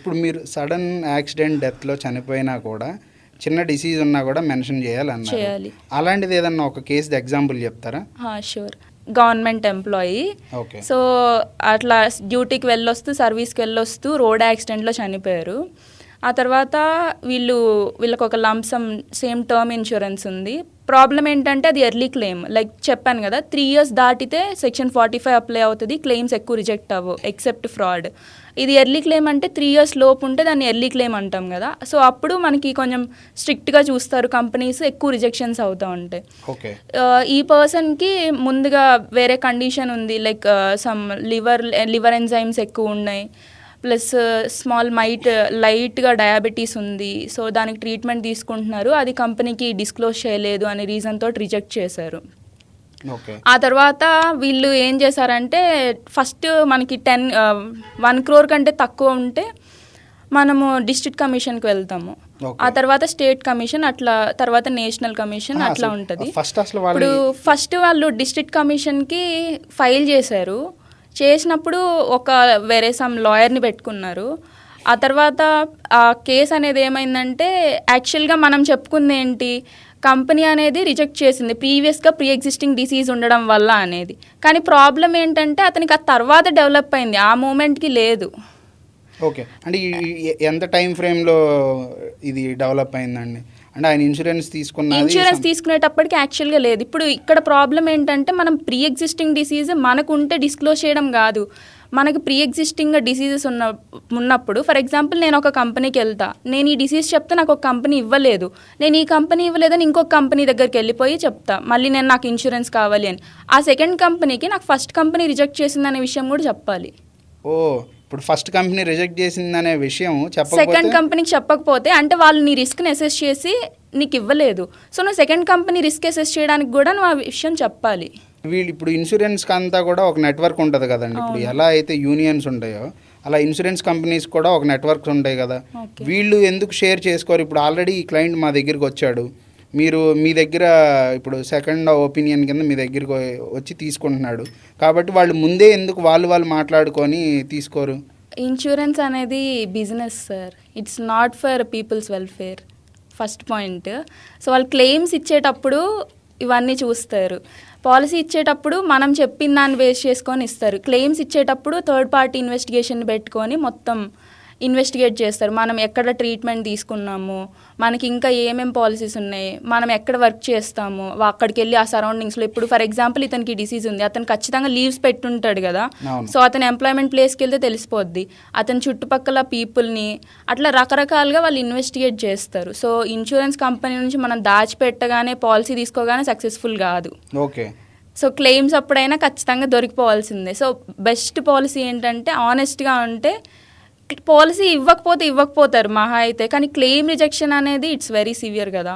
ఇప్పుడు మీరు sudden accident డెత్లో చనిపోయినా కూడా చిన్న డిసీజ్ ఉన్నా కూడా మెన్షన్ చేయాలన్నారు. చేయాలి. అలాంటిది ఏదన్నా ఒక కేసు ఎగ్జాంపుల్ చెప్తారా? Sure. Government employee. Okay. So అట్లా డ్యూటీకి వెళ్ళొస్తూ సర్వీస్కి వెళ్ళొస్తూ రోడ్ యాక్సిడెంట్లో చనిపోయారు. ఆ తర్వాత వీళ్ళకి ఒక లంసమ్ సేమ్ టర్మ్ ఇన్సూరెన్స్ ఉంది. ప్రాబ్లం ఏంటంటే అది ఎర్లీ క్లెయిమ్, లైక్ చెప్పాను కదా, 3 years దాటితే సెక్షన్ 45 అప్లై అవుతుంది, క్లెయిమ్స్ ఎక్కువ రిజెక్ట్ అవ్వవు ఎక్సెప్ట్ ఫ్రాడ్. ఇది ఎర్లీ క్లెయిమ్ అంటే 3 years లోపు ఉంటే దాన్ని ఎర్లీ క్లెయిమ్ అంటాం కదా. సో అప్పుడు మనకి కొంచెం స్ట్రిక్ట్గా చూస్తారు కంపెనీస్, ఎక్కువ రిజెక్షన్స్ అవుతూ ఉంటాయి. ఓకే. ఈ పర్సన్కి ముందుగా వేరే కండిషన్ ఉంది, లైక్ సమ్ లివర్ ఎంజైమ్స్ ఎక్కువ ఉన్నాయి, ప్లస్ లైట్గా డయాబెటీస్ ఉంది. సో దానికి ట్రీట్మెంట్ తీసుకుంటున్నారు, అది కంపెనీకి డిస్క్లోజ్ చేయలేదు అనే రీజన్ తోటి రిజెక్ట్ చేశారు. ఆ తర్వాత వీళ్ళు ఏం చేశారంటే, ఫస్ట్ మనకి 1 crore కంటే తక్కువ ఉంటే మనము డిస్ట్రిక్ట్ కమిషన్కి వెళ్తాము. ఆ తర్వాత స్టేట్ కమిషన్, అట్లా తర్వాత నేషనల్ కమిషన్, అట్లా ఉంటుంది. ఇప్పుడు ఫస్ట్ వాళ్ళు డిస్ట్రిక్ట్ కమిషన్కి ఫైల్ చేసినప్పుడు వేరే సమ్ లాయర్ని పెట్టుకున్నారు. ఆ తర్వాత ఆ కేసు అనేది ఏమైందంటే, యాక్చువల్గా మనం చెప్పుకుంది ఏంటి, కంపెనీ అనేది రిజెక్ట్ చేసింది ప్రీ ఎగ్జిస్టింగ్ డిసీజ్ ఉండడం వల్ల అనేది. కానీ ప్రాబ్లం ఏంటంటే అతనికి ఆ తర్వాత డెవలప్ అయింది, ఆ మూమెంట్కి లేదు. ఓకే. అంటే ఎంత టైం ఫ్రేమ్లో ఇది డెవలప్ అయిందండి? అంటే ఆయన ఇన్సూరెన్స్ తీసుకునేటప్పటికి యాక్చువల్గా లేదు. ఇప్పుడు ఇక్కడ ప్రాబ్లం ఏంటంటే, మనం ప్రీ ఎగ్జిస్టింగ్ డిసీజ్ మనకు ఉంటే డిస్క్లోజ్ చేయడం కాదు, మనకి ప్రీ ఎగ్జిస్టింగ్ డిసీజెస్ ఉన్నప్పుడు, ఫర్ ఎగ్జాంపుల్ నేను ఒక కంపెనీకి వెళ్తా, నేను ఈ డిసీజ్ చెప్తే నాకు ఒక కంపెనీ ఇవ్వలేదు, నేను ఈ కంపెనీ ఇవ్వలేదని ఇంకొక కంపెనీ దగ్గరికి వెళ్ళిపోయి చెప్తా మళ్ళీ నాకు ఇన్సూరెన్స్ కావాలి అని. ఆ సెకండ్ కంపెనీకి నాకు ఫస్ట్ కంపెనీ రిజెక్ట్ చేసిందనే విషయం కూడా చెప్పాలి. ఇప్పుడు ఫస్ట్ కంపెనీ రిజెక్ట్ చేసిందనే విషయం సెకండ్ కంపెనీకి చెప్పకపోతే, అంటే వాళ్ళు నీ రిస్క్ని అసెస్ చేసి నీకు ఇవ్వలేదు, సో నువ్వు సెకండ్ కంపెనీ రిస్క్ అసెస్ చేయడానికి కూడా నువ్వు ఆ విషయం చెప్పాలి. వీళ్ళు ఇప్పుడు ఇన్సూరెన్స్కి అంతా కూడా ఒక నెట్వర్క్ ఉంటుంది కదండి. ఇప్పుడు ఎలా అయితే యూనియన్స్ ఉంటాయో అలా ఇన్సూరెన్స్ కంపెనీస్ కూడా ఒక నెట్వర్క్ ఉంటాయి కదా. వీళ్ళు ఎందుకు షేర్ చేసుకోరు? ఇప్పుడు ఆల్రెడీ ఈ క్లయింట్ మా దగ్గరికి వచ్చాడు, మీరు మీ దగ్గర ఇప్పుడు సెకండ్ ఒపీనియన్ కింద మీ దగ్గరికి వచ్చి తీసుకుంటున్నాడు కాబట్టి వాళ్ళు ముందే ఎందుకు వాళ్ళు మాట్లాడుకొని తీసుకోరు? ఇన్సూరెన్స్ అనేది business sir, it's not for people's welfare, first point. So వాళ్ళు క్లెయిమ్స్ ఇచ్చేటప్పుడు ఇవన్నీ చూస్తారు, పాలసీ ఇచ్చేటప్పుడు మనం చెప్పిన దాన్ని బేస్ చేసుకొని ఇస్తారు, క్లెయిమ్స్ ఇచ్చేటప్పుడు థర్డ్ పార్టీ ఇన్వెస్టిగేషన్ పెట్టుకొని మొత్తం ఇన్వెస్టిగేట్ చేస్తారు. మనం ఎక్కడ ట్రీట్మెంట్ తీసుకున్నాము, మనకి ఇంకా ఏమేం పాలసీస్ ఉన్నాయి, మనం ఎక్కడ వర్క్ చేస్తాము, అక్కడికి వెళ్ళి ఆ సరౌండింగ్స్లో. ఇప్పుడు ఫర్ ఎగ్జాంపుల్ ఇతనికి డిసీజ్ ఉంది, అతను ఖచ్చితంగా లీవ్స్ పెట్టుంటాడు కదా, సో అతను ఎంప్లాయ్మెంట్ ప్లేస్కి వెళ్తే తెలిసిపోద్ది, అతని చుట్టుపక్కల పీపుల్ని అట్లా రకరకాలుగా వాళ్ళు ఇన్వెస్టిగేట్ చేస్తారు. సో ఇన్సూరెన్స్ కంపెనీ నుంచి మనం దాచిపెట్టగానే పాలసీ తీసుకోగానే సక్సెస్ఫుల్ కాదు. ఓకే. సో క్లెయిమ్స్ అప్పుడైనా ఖచ్చితంగా దొరికిపోవాల్సిందే. సో బెస్ట్ పాలసీ ఏంటంటే, ఆనెస్ట్గా ఉంటే పాలసీ ఇవ్వకపోతారు మహా అయితే, కానీ క్లెయిమ్ రిజెక్షన్ అనేది ఇట్స్ వెరీ సివియర్ కదా.